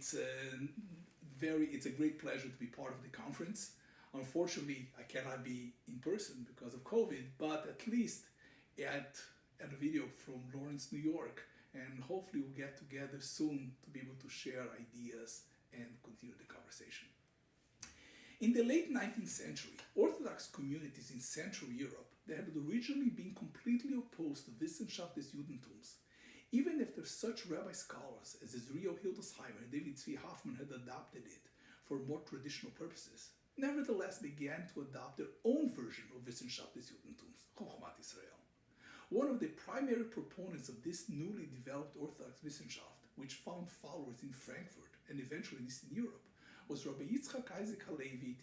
It's a great pleasure to be part of the conference. Unfortunately, I cannot be in person because of COVID, but at least at a video from Lawrence, New York, and hopefully we'll get together soon to be able to share ideas and continue the conversation. In the late 19th century, Orthodox communities in Central Europe that had originally been completely opposed to Wissenschaft des Judentums, even after such rabbi scholars as Israel Hildesheimer and David Zvi Hoffman had adopted it for more traditional purposes, nevertheless began to adopt their own version of Wissenschaft des Judentums, Chochmat Israel. One of the primary proponents of this newly developed Orthodox Wissenschaft, which found followers in Frankfurt and eventually in Eastern Europe, was Rabbi Yitzchak Isaac HaLevi,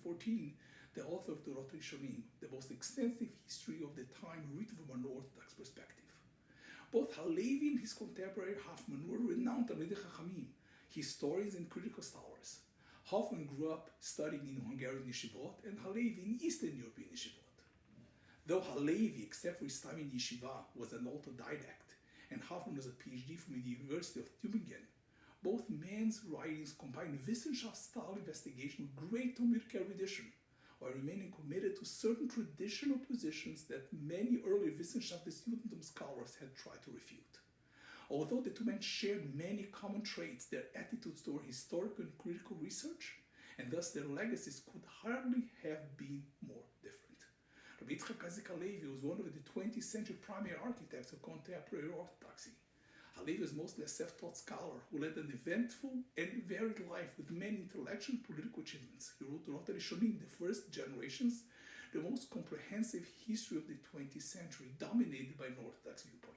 1847-1914, the author of the Orot Rishonim, the most extensive history of the time written from an Orthodox perspective. Both HaLevi and his contemporary Hoffman were renowned Talmidei Chachamim, historians and critical scholars. Hoffman grew up studying in Hungarian yeshivot and HaLevi in Eastern European yeshivot. Though HaLevi, except for his time in yeshiva, was an autodidact, and Hoffman was a PhD from the University of Tübingen, both men's writings combine Wissenschaft-style investigation with great Talmudic erudition, while remaining committed to certain traditional positions that many early Wissenschaft des Judentums scholars had tried to refute. Although the two men shared many common traits, their attitudes toward historical and critical research, and thus their legacies, could hardly have been more different. Rabbi Yitzchak Isaac HaLevi was one of the 20th century primary architects of contemporary Orthodoxy. HaLevi was mostly a self-taught scholar who led an eventful and varied life with many intellectual and political achievements. He wrote the Orot Rishonim, the first generations, the most comprehensive history of the 20th century, dominated by an Orthodox viewpoint.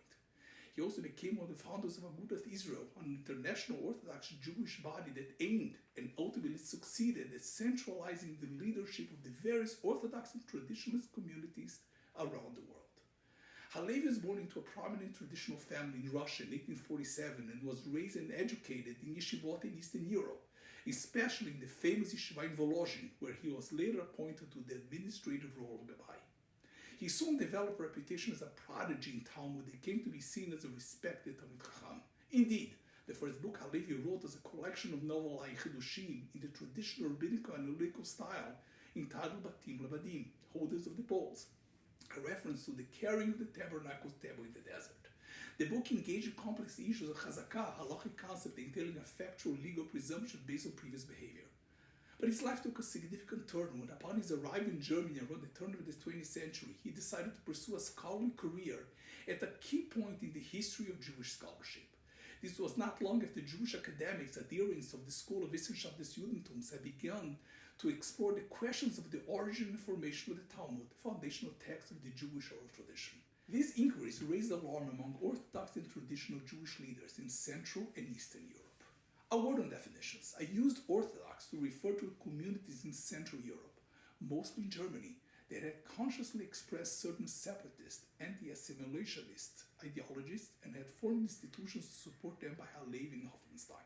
He also became one of the founders of Agudath Israel, an international Orthodox Jewish body that aimed and ultimately succeeded at centralizing the leadership of the various Orthodox and traditionalist communities around the world. HaLevi was born into a prominent traditional family in Russia in 1847 and was raised and educated in yeshivot in Eastern Europe, especially in the famous yeshiva in Volozhin, where he was later appointed to the administrative role of Gabbai. He soon developed a reputation as a prodigy in Talmud and came to be seen as a respected Talmid Chacham. Indeed, the first book HaLevi wrote was a collection of novelai chidushim in the traditional rabbinical and analytical style entitled Batim Labadim, Holders of the Poles, a reference to the carrying of the tabernacle's table in the desert. The book engaged in complex issues of chazakah, halachic concept entailing a factual legal presumption based on previous behavior. But his life took a significant turn when, upon his arrival in Germany around the turn of the 20th century, he decided to pursue a scholarly career at a key point in the history of Jewish scholarship. This was not long after Jewish academics, adherents of the school of Wissenschaft des Judentums, had begun to explore the questions of the origin and formation of the Talmud, the foundational text of the Jewish oral tradition. These inquiries raised alarm among Orthodox and traditional Jewish leaders in Central and Eastern Europe. A word on definitions. I used Orthodox to refer to communities in Central Europe, mostly in Germany, that had consciously expressed certain separatist, anti-assimilationist ideologies and had formed institutions to support them by HaLevi and Hofmannsthal.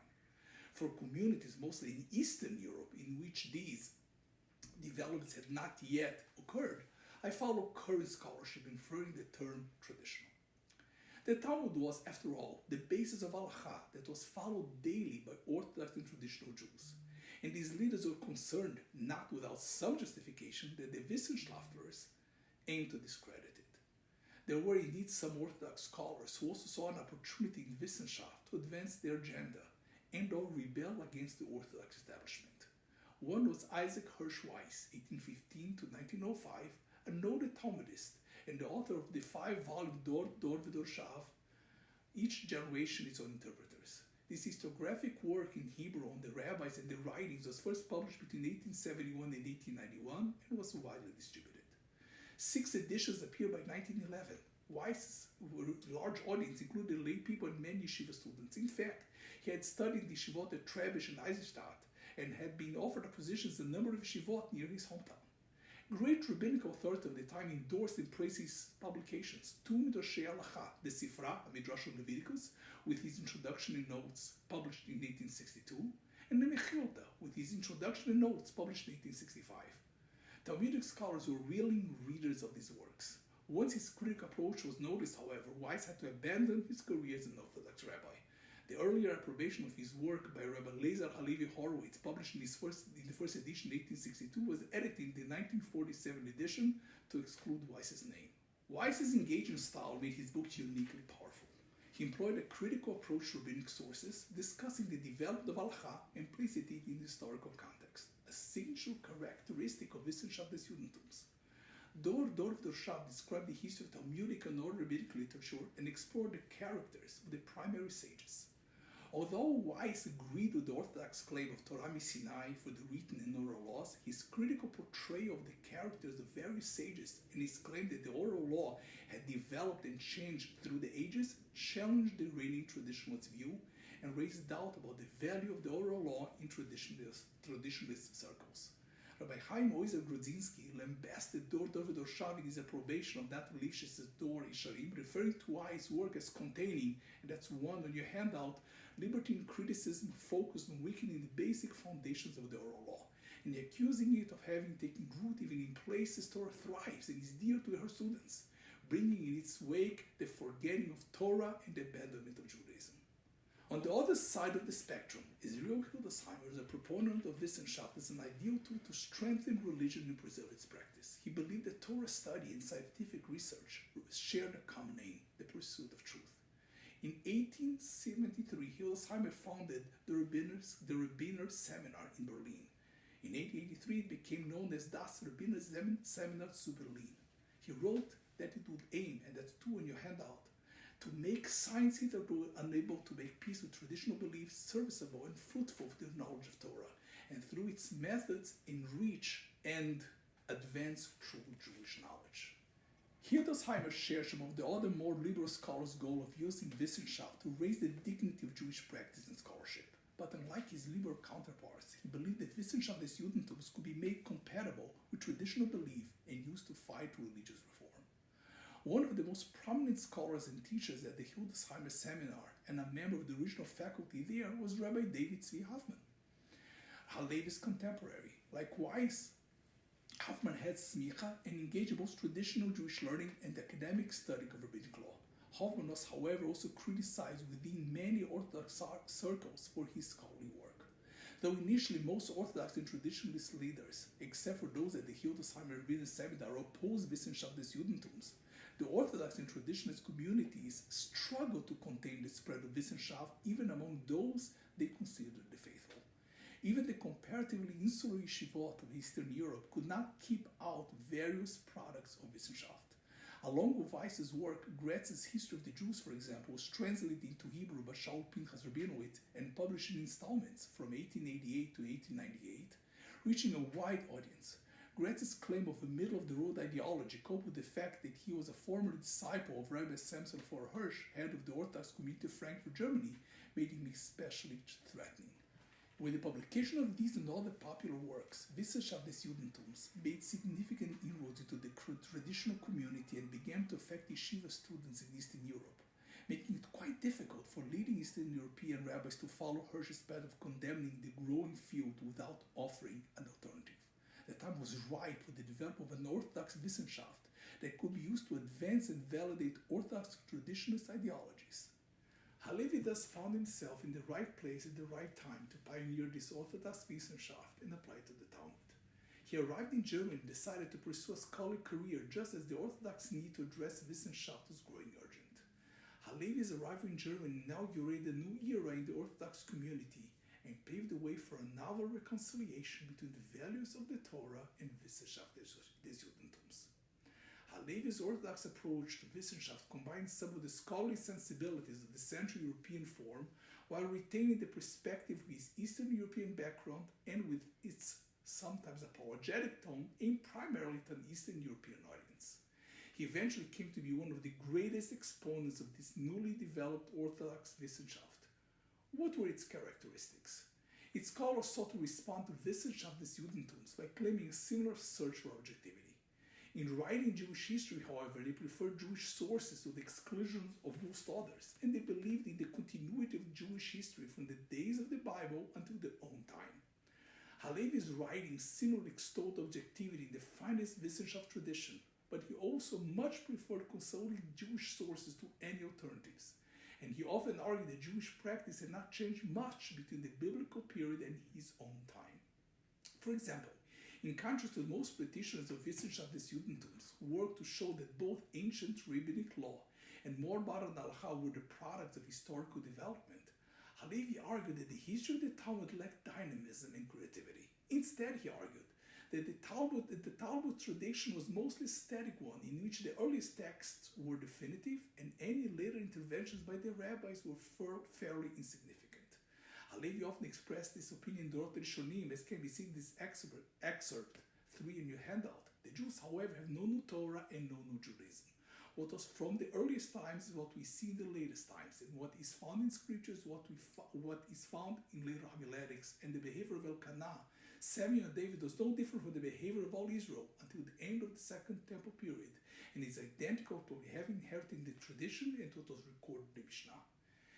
For communities mostly in Eastern Europe, in which these developments had not yet occurred, I follow current scholarship inferring the term traditional. The Talmud was, after all, the basis of Halakha that was followed daily by Orthodox and traditional Jews. And these leaders were concerned, not without some justification, that the Wissenschaftlers aimed to discredit it. There were indeed some Orthodox scholars who also saw an opportunity in Wissenschaft to advance their agenda and or rebel against the Orthodox establishment. One was Isaac Hirsch Weiss, 1815 to 1905, a noted Talmudist and the author of the 5-volume Dor V'Dor Shav. Each generation its own interpreters. This historiographic work in Hebrew on the rabbis and the writings was first published between 1871 and 1891 and was widely distributed. 6 editions appeared by 1911. Weiss's large audience included lay people and many yeshiva students. In fact, he had studied the yeshivot at Trebish and Eisenstadt and had been offered a position in a number of yeshivot near his hometown. Great rabbinical authority of the time endorsed and praised his publications. 2 Midrashei Halakha, the Sifra, a Midrash on Leviticus, with his introduction and notes, published in 1862, and the Mechilta, with his introduction and notes, published in 1865. Talmudic scholars were willing readers of these works. Once his critical approach was noticed, however, Weiss had to abandon his career as an Orthodox rabbi. The earlier approbation of his work by Rabbi Lezer Halevi Horowitz, published in the first edition in 1862, was edited in the 1947 edition to exclude Weiss's name. Weiss's engaging style made his book uniquely powerful. He employed a critical approach to rabbinic sources, discussing the development of halakha and placing it in historical context, a signature characteristic of Wissenschaft des Judentums. Dorf Dorshab described the history of Talmudic and oral rabbinic literature and explored the characters of the primary sages. Although Weiss agreed with the Orthodox claim of Torah Sinai for the written and oral laws, his critical portrayal of the characters of various sages and his claim that the oral law had developed and changed through the ages challenged the reigning traditionalist view and raised doubt about the value of the oral law in traditionalist circles. Rabbi Chaim Oizer Grodzinski lambasted Dor David Orshav in his approbation of that Lifshitz Dor Isharim, referring to Weiss' work as containing, and that's one on your handout, libertine criticism focused on weakening the basic foundations of the oral law, and accusing it of having taken root even in places Torah thrives and is dear to her students, bringing in its wake the forgetting of Torah and the abandonment of Judaism. On the other side of the spectrum, Israel Hildesheimer is a proponent of Wissenschaft as an ideal tool to strengthen religion and preserve its practice. He believed that Torah study and scientific research shared a common aim, the pursuit of truth. In 1873, Hildesheimer founded the Rabbiner Seminar in Berlin. In 1883, it became known as Das Rabbiner Seminar zu Berlin. He wrote that it would aim, and that's two in your handout, to make science hitherto unable to make peace with traditional beliefs serviceable and fruitful to the knowledge of Torah, and through its methods enrich and advance true Jewish knowledge. Hildesheimer shares some of the other more liberal scholars' goal of using Wissenschaft to raise the dignity of Jewish practice and scholarship. But unlike his liberal counterparts, he believed that Wissenschaft des Judentums could be made compatible with traditional belief and used to fight religious reform. One of the most prominent scholars and teachers at the Hildesheimer Seminar and a member of the original faculty there was Rabbi David Tzvi Hofman, Halevi's contemporary. Likewise, Hofman had smicha and engaged in both traditional Jewish learning and academic study of rabbinic law. Hofman was, however, also criticized within many Orthodox circles for his scholarly work. Though initially most Orthodox and traditionalist leaders, except for those at the Hildesheimer Rabbinic Seminar, opposed Wissenschaft des Judentums, the Orthodox and traditionalist communities struggled to contain the spread of Wissenschaft even among those they considered the faithful. Even the comparatively insular yeshivot of Eastern Europe could not keep out various products of Wissenschaft. Along with Weiss's work, Gretz's History of the Jews, for example, was translated into Hebrew by Shaul Pinchas Rabinowitz and published in installments from 1888 to 1898, reaching a wide audience. Gretz's claim of a middle-of-the-road ideology coupled with the fact that he was a former disciple of Rabbi Samson Foer Hirsch, head of the Orthodox community of Frankfurt, Germany, made him especially threatening. With the publication of these and other popular works, Wissenschaft des Judentums made significant inroads into the traditional community and began to affect yeshiva students in Eastern Europe, making it quite difficult for leading Eastern European rabbis to follow Hirsch's path of condemning the growing field without offering an alternative. The time was ripe for the development of an Orthodox Wissenschaft that could be used to advance and validate Orthodox traditionalist ideologies. Halevi thus found himself in the right place at the right time to pioneer this Orthodox Wissenschaft and apply it to the Talmud. He arrived in Germany and decided to pursue a scholarly career just as the Orthodox need to address Wissenschaft was growing urgent. Halevi's arrival in Germany inaugurated a new era in the Orthodox community and paved the way for a novel reconciliation between the values of the Torah and Wissenschaft des Judentums. Halevi's Orthodox approach to Wissenschaft combines some of the scholarly sensibilities of the Central European form while retaining the perspective of his Eastern European background and with its sometimes apologetic tone aimed primarily at an Eastern European audience. He eventually came to be one of the greatest exponents of this newly developed Orthodox Wissenschaft. What were its characteristics? Its scholars sought to respond to Wissenschaft des Judentums by claiming a similar search for objectivity. In writing Jewish history, however, they preferred Jewish sources to the exclusion of most others, and they believed in the continuity of Jewish history from the days of the Bible until their own time. Halevi's writings similarly extolled objectivity in the finest Wissenschaft tradition, but he also much preferred consulting Jewish sources to any alternatives. and he often argued that Jewish practice had not changed much between the biblical period and his own time. For example, in contrast to most practitioners of Wissenschaft des Judentums, who worked to show that both ancient rabbinic law and more modern halakha were the products of historical development, Halevi argued that the history of the Talmud lacked dynamism and creativity. Instead, he argued that the Talmud tradition was mostly a static one, in which the earliest texts were definitive and any later interventions by the rabbis were fairly insignificant. Halevi often expressed this opinion in the Dorot Rishonim, as can be seen in this excerpt 3 in your handout. The Jews, however, have no new Torah and no new Judaism. What was from the earliest times is what we see in the latest times, and what is found in scriptures, what is found in later homiletics, and the behavior of Elkanah, Samuel and David was no different from the behavior of all Israel until the end of the Second Temple period, and is identical to what we have inherited in the tradition and to what was recorded in the Mishnah.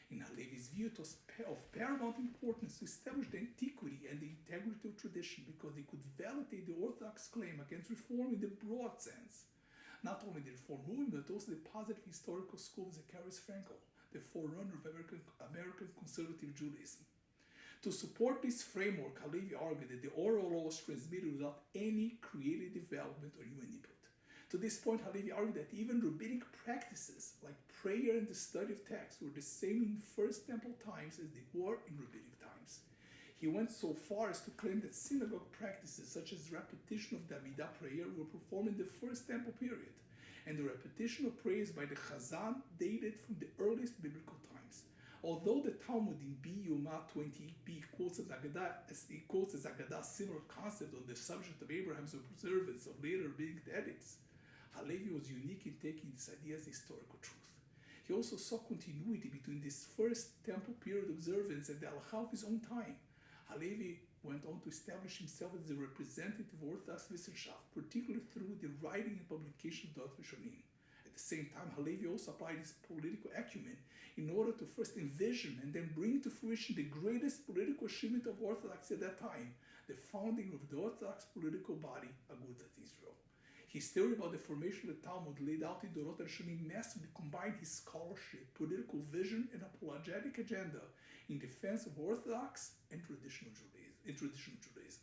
In Halevi's view, it was of paramount importance to establish the antiquity and the integrity of tradition, because they could validate the Orthodox claim against reform in the broad sense. Not only the reform movement, but also the positive historical school of Zacharias Frankel, the forerunner of American conservative Judaism. To support this framework, Halevi argued that the oral law was transmitted without any creative development or human input. To this point, Halevi argued that even rabbinic practices like prayer and the study of text were the same in First Temple times as they were in rabbinic times. He went so far as to claim that synagogue practices such as repetition of the Amidah prayer were performed in the First Temple period, and the repetition of prayers by the Chazan dated from the earliest biblical times. Although the Talmud in B. Yoma 28b quotes as Agadah similar concept on the subject of Abraham's observance of later rabbinic edicts, Halevi was unique in taking this idea as historical truth. He also saw continuity between this First Temple period observance and the halakha of his own time. Halevi went on to establish himself as the representative of Orthodox Wissenschaft, particularly through the writing and publication of Dorot Rishonim. At the same time, Halevi also applied his political acumen in order to first envision and then bring to fruition the greatest political achievement of Orthodoxy at that time, the founding of the Orthodox political body, Agudat Israel. His theory about the formation of the Talmud, laid out in Dorot Rishonim, massively combined his scholarship, political vision, and apologetic agenda in defense of Orthodox and traditional Judaism.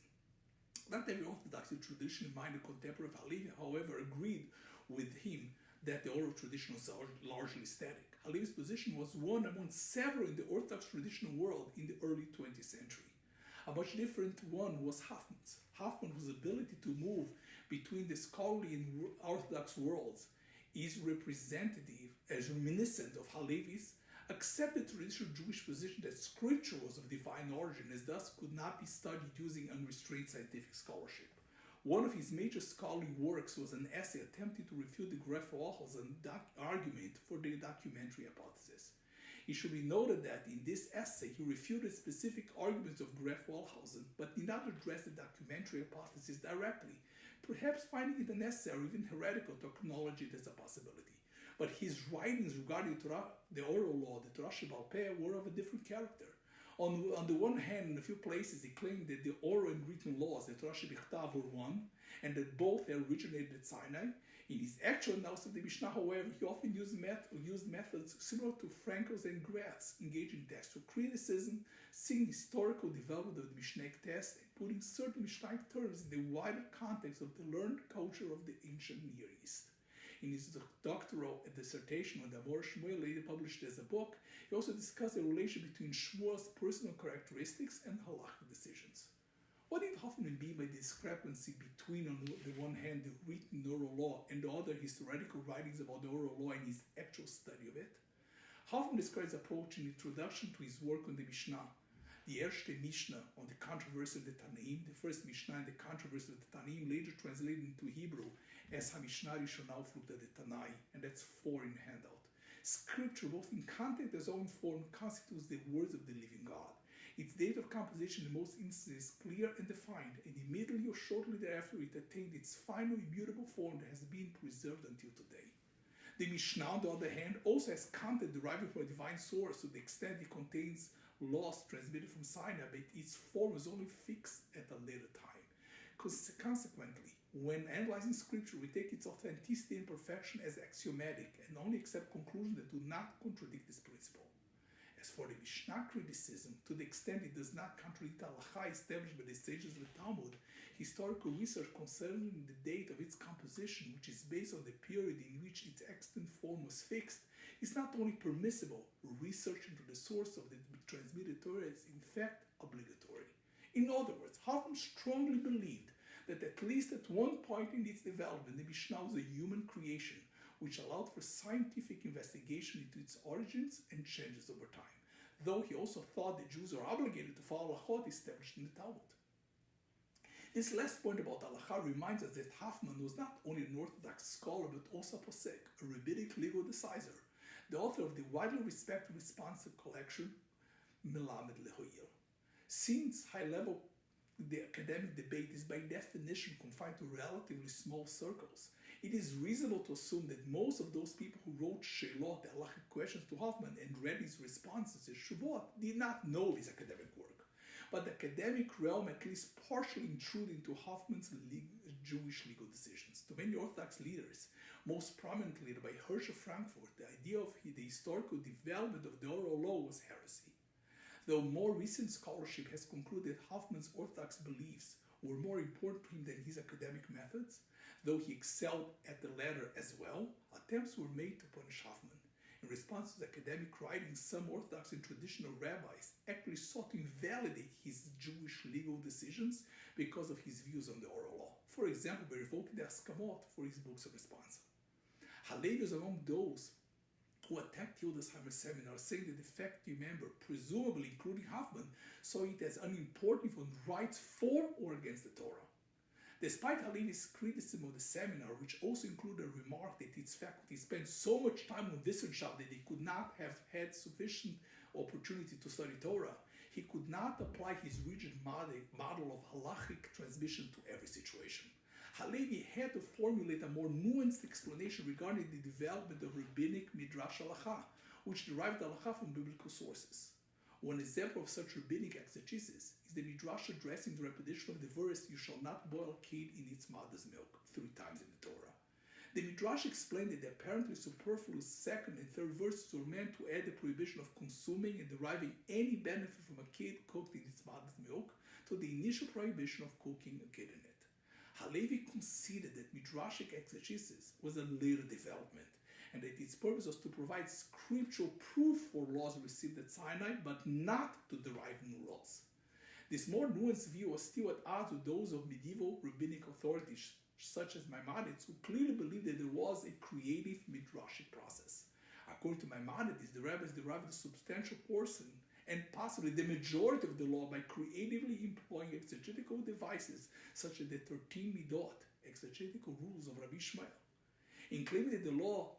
Not every Orthodox and tradition-minded contemporary of Halevi, however, agreed with him that the oral tradition was largely static. Halevi's position was one among several in the Orthodox traditional world in the early 20th century. A much different one was Hofman's. Hofman, whose ability to move between the scholarly and Orthodox worlds is representative, as reminiscent of Halevi's, accepted the traditional Jewish position that scripture was of divine origin, as thus could not be studied using unrestrained scientific scholarship. One of his major scholarly works was an essay attempting to refute the Graf-Walhausen argument for the documentary hypothesis. It should be noted that in this essay he refuted specific arguments of Graf-Walhausen, but did not address the documentary hypothesis directly, perhaps finding it unnecessary or even heretical to acknowledge it as a possibility. But his writings regarding the oral law, the Torah Sheba'al Peh, were of a different character. On the one hand, in a few places, he claimed that the oral and written laws, the Torah Shebichtav, were one, and that both originated at Sinai. In his actual analysis of the Mishnah, however, he often used methods similar to Frankel's and Gratz's, engaging textual criticism, seeing historical development of the Mishnaic text, and putting certain Mishnaic terms in the wider context of the learned culture of the ancient Near East. In his doctoral dissertation on the Amor Shmuel, later published as a book, he also discussed the relation between Shmuel's personal characteristics and halachic decisions. What did Hofman mean by the discrepancy between, on the one hand, the written oral law and the other, his theoretical writings about the oral law and his actual study of it? Hofman describes his approach in the introduction to his work on the Mishnah, the Erste Mishnah on the controversy of the Tanaim, the first Mishnah and the controversy of the Tanaim, later translated into Hebrew as HaMishnah Rishonah Uflukta de Tanai, and that's 4 in handout. Scripture, both in content as well in form, constitutes the words of the living God. Its date of composition in most instances is clear and defined, and immediately or shortly thereafter it attained its final immutable form that has been preserved until today. The Mishnah, on the other hand, also has content deriving from a divine source to the extent it contains laws transmitted from Sinai, but its form is only fixed at a later time. Consequently, when analyzing scripture, we take its authenticity and perfection as axiomatic and only accept conclusions that do not contradict this principle. As for the Mishnah criticism, to the extent it does not contradict halakha established by the sages of the Talmud, historical research concerning the date of its composition, which is based on the period in which its extant form was fixed, is not only permissible, research into the source of the transmitted Torah is in fact obligatory. In other words, Hofmann strongly believed that at least at one point in its development, the Mishnah was a human creation, which allowed for scientific investigation into its origins and changes over time, though he also thought the Jews are obligated to follow halachot established in the Talmud. This last point about halakha reminds us that Hofman was not only an Orthodox scholar but also a posek, a rabbinic legal decisor, the author of the widely respected responsive collection Melamed Lehoyel. Since high-level the academic debate is by definition confined to relatively small circles, it is reasonable to assume that most of those people who wrote Sheilot, the halachic questions to Hofman, and read his responses as Shuvot, did not know his academic work. But the academic realm at least partially intruded into Hofman's Jewish legal decisions. To many Orthodox leaders, most prominently by Hirsch of Frankfurt, the idea of the historical development of the oral law was heresy. Though more recent scholarship has concluded Hofman's Orthodox beliefs were more important to him than his academic methods, though he excelled at the latter as well, attempts were made to punish Hofman. In response to his academic writings, some Orthodox and traditional rabbis actually sought to invalidate his Jewish legal decisions because of his views on the oral law. For example, by revoking the Askamot for his books of responsa. Halevi was among those who attacked Hildesheimer's seminar, saying that the faculty member, presumably including Hofman, saw it as unimportant if one writes for or against the Torah. Despite Halevi's criticism of the seminar, which also included a remark that its faculty spent so much time on Wissenschaft that they could not have had sufficient opportunity to study Torah, he could not apply his rigid model of halachic transmission to every situation. Halevi had to formulate a more nuanced explanation regarding the development of rabbinic midrash halakha, which derived halakha from biblical sources. One example of such rabbinic exegesis is the midrash addressing the repetition of the verse, "You shall not boil a kid in its mother's milk," 3 times in the Torah. The midrash explained that the apparently superfluous second and third verses were meant to add the prohibition of consuming and deriving any benefit from a kid cooked in its mother's milk to the initial prohibition of cooking a kid in it. Halevi conceded that midrashic exegesis was a later development, and that its purpose was to provide scriptural proof for laws received at Sinai, but not to derive new laws. This more nuanced view was still at odds with those of medieval rabbinic authorities, such as Maimonides, who clearly believed that there was a creative midrashic process. According to Maimonides, the rabbis derived a substantial portion and possibly the majority of the law by creatively employing exegetical devices such as the 13 midot, exegetical rules of Rabbi Ishmael. In claiming that the law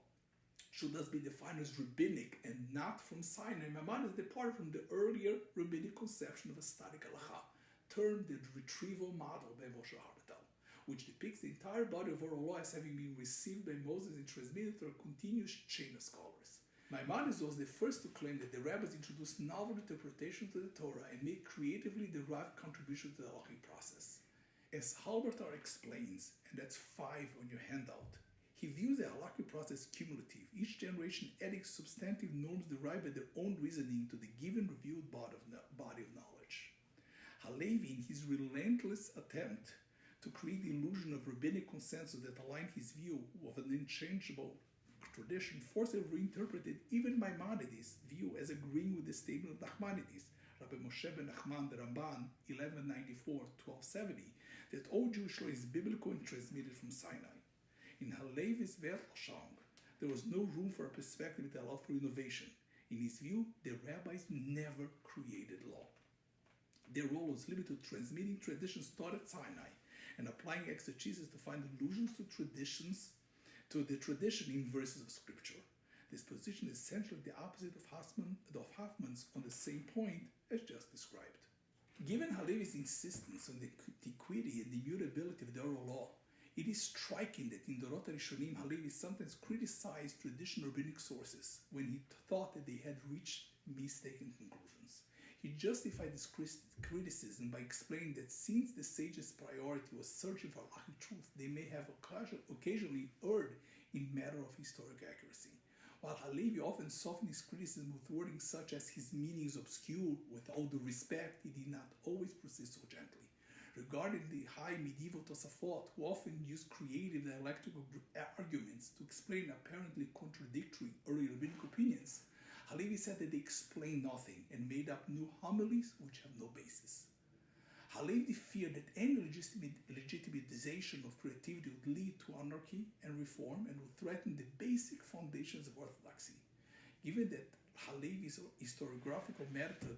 should thus be defined as rabbinic and not from Sinai, Maimonides departed from the earlier rabbinic conception of a static halakha, termed the retrieval model by Moshe Harbatal, which depicts the entire body of oral law as having been received by Moses and transmitted through a continuous chain of scholars. Maimonides was the first to claim that the rabbis introduced novel interpretations to the Torah and made creatively derived contributions to the halachic process. As Halbertar explains, and that's 5 on your handout, he views the halachic process cumulative, each generation adding substantive norms derived by their own reasoning to the given revealed body of knowledge. Halevi, in his relentless attempt to create the illusion of rabbinic consensus that aligned his view of an unchangeable tradition, forcibly reinterpreted even Maimonides' view as agreeing with the statement of Nachmanides, Rabbi Moshe ben Nachman the Ramban, 1194-1270, that all Jewish law is biblical and transmitted from Sinai. In Halevi's Weltanschauung, there was no room for a perspective that allowed for innovation. In his view, the rabbis never created law. Their role was limited to transmitting traditions taught at Sinai and applying exegesis to find allusions to the tradition in verses of scripture. This position is essentially the opposite of Hofman's on the same point as just described. Given Halevi's insistence on the antiquity and the immutability of the oral law, it is striking that in Dorot HaRishonim, Halevi sometimes criticized traditional rabbinic sources when he thought that they had reached mistaken conclusions. He justified this criticism by explaining that since the sages' priority was searching for halachic truth, they may have occasionally erred in matter of historic accuracy. While Halevi often softened his criticism with wording such as his meaning is obscure, with all due respect, he did not always proceed so gently. Regarding the high medieval Tosafot, who often used creative dialectical arguments to explain apparently contradictory early rabbinic opinions, Halevi said that they explained nothing and made up new homilies which have no basis. Halevi feared that any legitimization of creativity would lead to anarchy and reform and would threaten the basic foundations of orthodoxy. Given that Halevi's historiographical method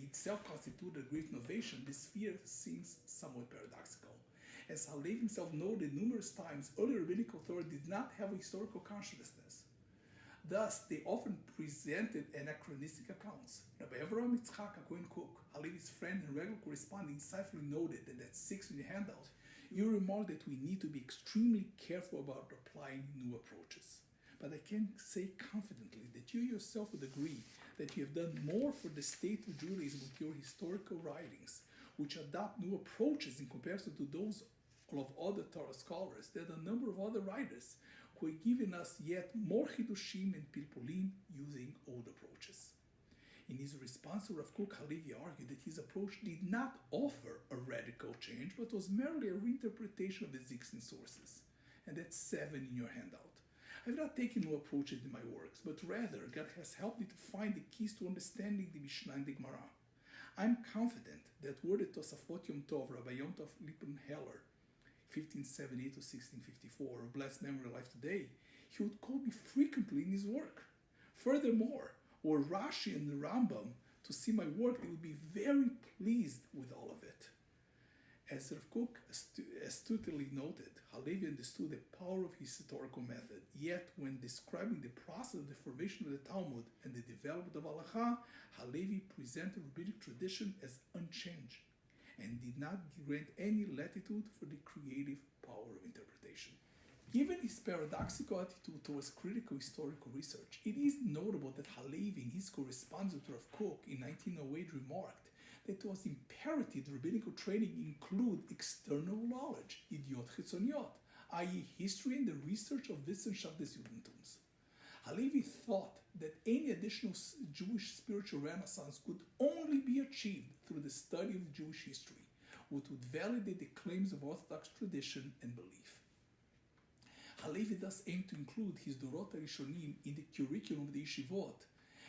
itself constituted a great innovation, this fear seems somewhat paradoxical. As Halevi himself noted numerous times, early rabbinic authorities did not have a historical consciousness. Thus, they often presented anachronistic accounts. Rabbi Avraham Yitzchak Cohen Cook, Halevi's friend and regular correspondent, insightfully noted, and that's 6 in the handout, you remark that we need to be extremely careful about applying new approaches. But I can say confidently that you yourself would agree that you have done more for the state of Judaism with your historical writings, which adopt new approaches in comparison to those of other Torah scholars than a number of other writers who have given us yet more chidushim and pilpulim using old approaches. In his response to Rav Kook, Halevi argued that his approach did not offer a radical change, but was merely a reinterpretation of the existing sources. And that's 7 in your handout. I've not taken new approaches in my works, but rather God has helped me to find the keys to understanding the Mishnah and the Gemara. I'm confident that were the Tosafot Yom Tov, Rabbi Yom Tov Lippin Heller, 1570 to 1654, of blessed memory alive today, he would quote me frequently in his work. Furthermore, were Rashi and the Rambam to see my work, they would be very pleased with all of it. As Rav Kook astutely noted, Halevi understood the power of his historical method, yet when describing the process of the formation of the Talmud and the development of Halakha, Halevi presented rabbinic tradition as unchanged and did not grant any latitude for the creative power of interpretation. Given his paradoxical attitude towards critical historical research, it is notable that Halevi, in his correspondence to Rav Kook in 1908, remarked that it was imperative rabbinical training include external knowledge, idiot chitzoniot, i.e. history and the research of Wissenschaft des Judentums. Halevi thought that any additional Jewish spiritual renaissance could only be achieved through the study of Jewish history, which would validate the claims of Orthodox tradition and belief. Halevi thus aimed to include his Dorot HaRishonim in the curriculum of the yeshivot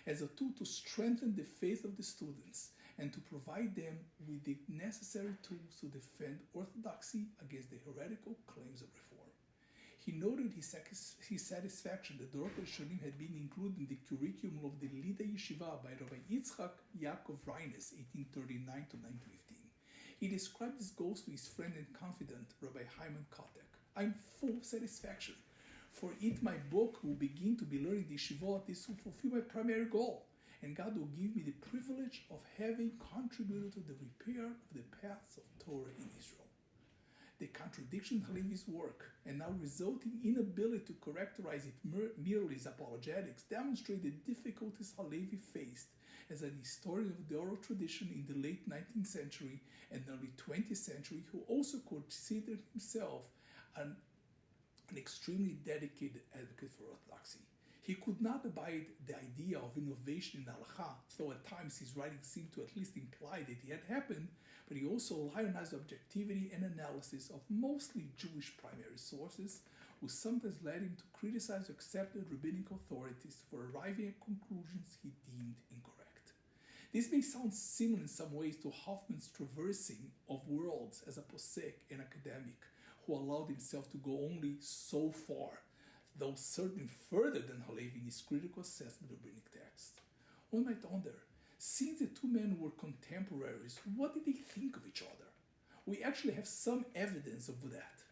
as a tool to strengthen the faith of the students and to provide them with the necessary tools to defend orthodoxy against the heretical claims of reform. He noted his satisfaction that Dorot HaRishonim had been included in the curriculum of the Lida Yeshiva by Rabbi Yitzchak Yaakov Reines, 1839 to 1915. He described his goals to his friend and confidant, Rabbi Hyman Kotek. I'm full of satisfaction. For it, my book will begin to be learning the yeshivot is to fulfill my primary goal, and God will give me the privilege of having contributed to the repair of the paths of Torah in Israel. The contradiction in Halevi's work and now resulting inability to characterize it merely as apologetics demonstrate the difficulties Halevi faced as an historian of the oral tradition in the late 19th century and early 20th century, who also considered himself an extremely dedicated advocate for orthodoxy. He could not abide the idea of innovation in halakha, though at times his writings seemed to at least imply that it had happened, but he also lionized objectivity and analysis of mostly Jewish primary sources, which sometimes led him to criticize accepted rabbinic authorities for arriving at conclusions he deemed incorrect. This may sound similar in some ways to Hofmann's traversing of worlds as a posek and academic, who allowed himself to go only so far, though certainly further than Halevi in his critical assessment of rabbinic texts. One might wonder, since the two men were contemporaries, what did they think of each other? We actually have some evidence of that.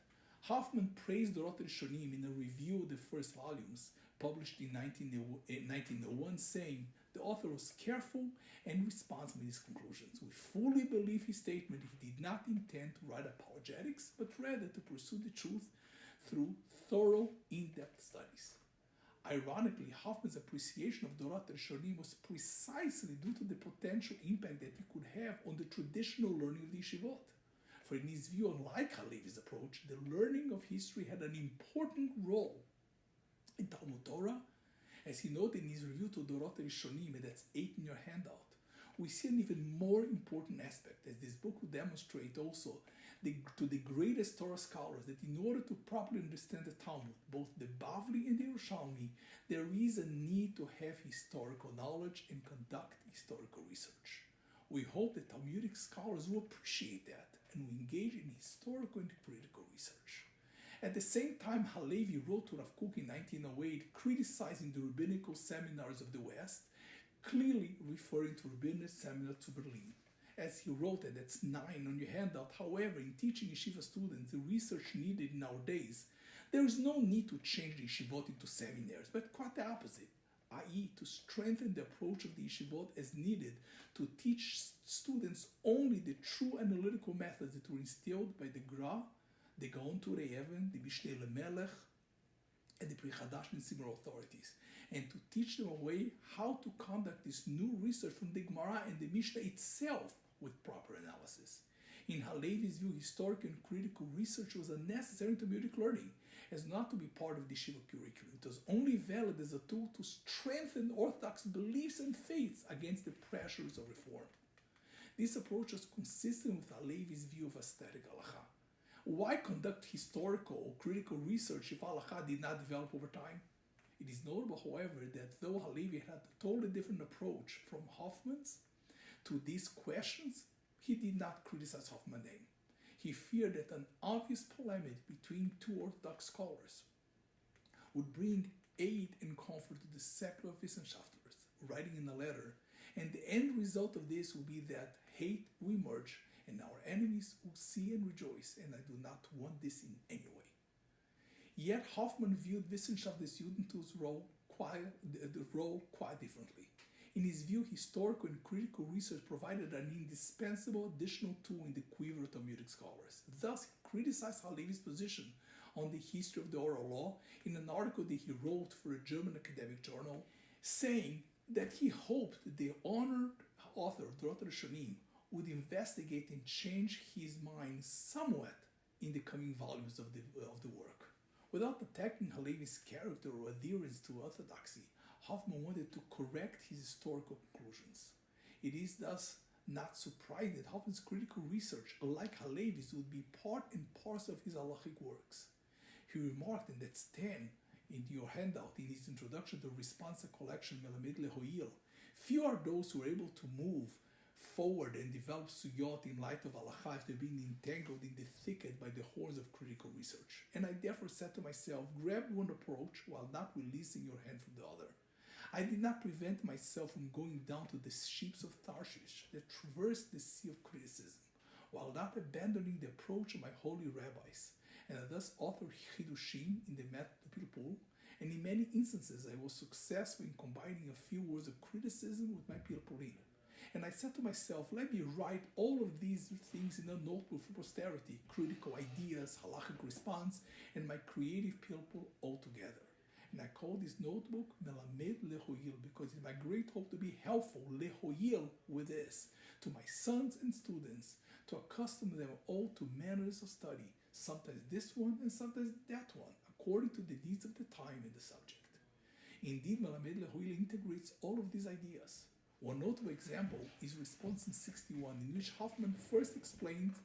Hofman praised Dorot HaRishonim in a review of the first volumes, published in 1901, saying, the author was careful and responsible in his conclusions. We fully believe his statement he did not intend to write apologetics, but rather to pursue the truth through thorough, in-depth studies. Ironically, Hofmann's appreciation of Dorot HaRishonim was precisely due to the potential impact that it could have on the traditional learning of the yeshivot. For in his view, unlike Halevi's approach, the learning of history had an important role in Talmud Torah As he noted in his review to Dorot Rishonim, and that's 8 in your handout, we see an even more important aspect, as this book will demonstrate also to the greatest Torah scholars, that in order to properly understand the Talmud, both the Bavli and the Yerushalmi, there is a need to have historical knowledge and conduct historical research. We hope that Talmudic scholars will appreciate that and will engage in historical and critical research. At the same time, Halevi wrote to Rav Kook in 1908, criticizing the rabbinical seminaries of the West, clearly referring to rabbinic seminars to Berlin. As he wrote, and that's 9 on your handout, however, in teaching yeshiva students the research needed in our days, there is no need to change the yeshivot into seminaries, but quite the opposite, i.e. to strengthen the approach of the yeshivot as needed to teach students only the true analytical methods that were instilled by the Gra, the Gaon Turei Even, the Mishneh Lemelech, and the Pri Chadash and similar authorities, and to teach them a way how to conduct this new research from the Gemara and the Mishnah itself with proper analysis. In Halevi's view, historical and critical research was unnecessary in Talmudic learning, as not to be part of the yeshiva curriculum. It was only valid as a tool to strengthen Orthodox beliefs and faiths against the pressures of reform. This approach was consistent with Halevi's view of aesthetic halakha. Why conduct historical or critical research if halakha did not develop over time? It is notable, however, that though Halevi had a totally different approach from Hofman's to these questions, he did not criticize Hofman's name. He feared that an obvious polemic between two Orthodox scholars would bring aid and comfort to the secular Wissenschaftlers, writing in a letter, and the end result of this will be that hate will emerge and our enemies will see and rejoice, and I do not want this in any way. Yet Hofman viewed Wissenschaftlers Judentum's role quite differently. In his view, historical and critical research provided an indispensable additional tool in the quiver of Talmudic scholars. Thus, he criticized Halevi's position on the history of the oral law in an article that he wrote for a German academic journal, saying that he hoped the honored author of Dorot Rishonim would investigate and change his mind somewhat in the coming volumes of the work. Without attacking Halevi's character or adherence to orthodoxy, Hofman wanted to correct his historical conclusions. It is thus not surprising that Hofman's critical research, unlike Halevi's, would be part and parcel of his halachic works. He remarked, and that's 10 in your handout, in his introduction to the Responsa collection Melamed Lehoil, few are those who are able to move forward and develop suyot in light of halakha if they're being entangled in the thicket by the horns of critical research. And I therefore said to myself, grab one approach while not releasing your hand from the other. I did not prevent myself from going down to the ships of Tarshish that traversed the sea of criticism, while not abandoning the approach of my holy rabbis, and I thus authored Chidushim in the Method Pilpul, and in many instances I was successful in combining a few words of criticism with my Pilpulim. And I said to myself, let me write all of these things in a notebook for posterity, critical ideas, halachic response, and my creative Pilpul all together. And I call this notebook Melamed Lehoil because it's my great hope to be helpful, Lehoil, with this, to my sons and students, to accustom them all to manners of study, sometimes this one and sometimes that one, according to the needs of the time and the subject. Indeed, Melamed Lehoil integrates all of these ideas. One notable example is response in 61, in which Hofman first explained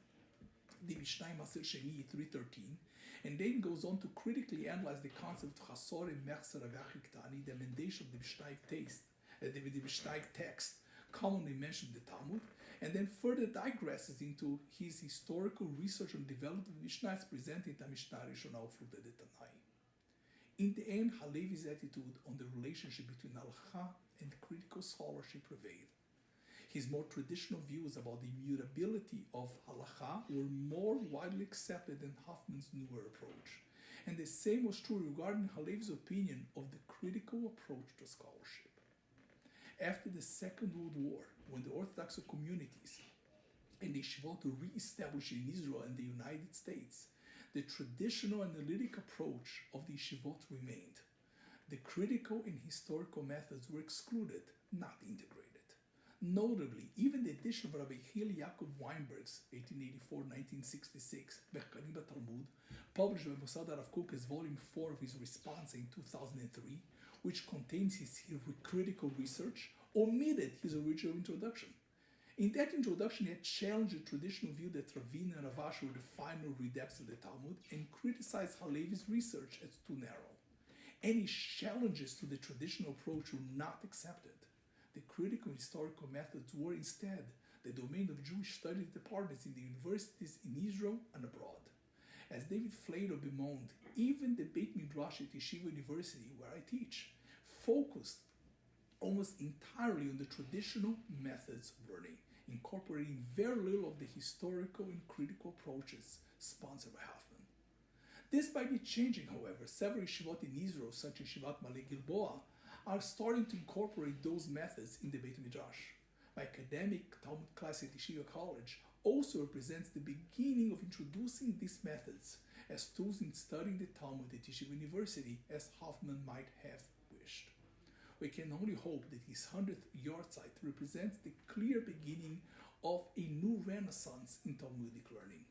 the Mishnah Maser Sheni 3:13, and then goes on to critically analyze the concept of Chasor and Mechser Avachiktani, the emendation of the Mishnaic text, commonly mentioned in the Talmud, and then further digresses into his historical research on development of the Mishnah as presented in the Mishnah Rishonah of Fruta de Tanai. In the end, Halevi's attitude on the relationship between halakha and critical scholarship prevailed. His more traditional views about the immutability of halakha were more widely accepted than Hofman's newer approach. And the same was true regarding Halevi's opinion of the critical approach to scholarship. After the Second World War, when the Orthodox communities and the yeshivot were re-established in Israel and the United States, the traditional analytic approach of the yeshivot remained. The critical and historical methods were excluded, not integrated. Notably, even the edition of Rabbi Hillel Yaakov Weinberg's 1884-1966 Mechkarim Talmud, published by Mossad Arav Kook as Volume 4 of his response in 2003, which contains his critical research, omitted his original introduction. In that introduction, he had challenged the traditional view that Ravina and Ravash were the final redactors of the Talmud and criticized Halevi's research as too narrow. Any challenges to the traditional approach were not accepted. The critical historical methods were instead the domain of Jewish studies departments in the universities in Israel and abroad. As David Flato bemoaned, even the Beit Midrash at Yeshiva University, where I teach, focused almost entirely on the traditional methods of learning, incorporating very little of the historical and critical approaches sponsored by Hofmann. This might be changing, however. Several yeshivot in Israel, such as Yeshivat Malay Gilboa, are starting to incorporate those methods in the Beit Midrash. My academic Talmud class at Yeshiva College also represents the beginning of introducing these methods as tools in studying the Talmud at Yeshiva University, as Hofmann might have wished. We can only hope that his 100th yahrzeit represents the clear beginning of a new renaissance in Talmudic learning.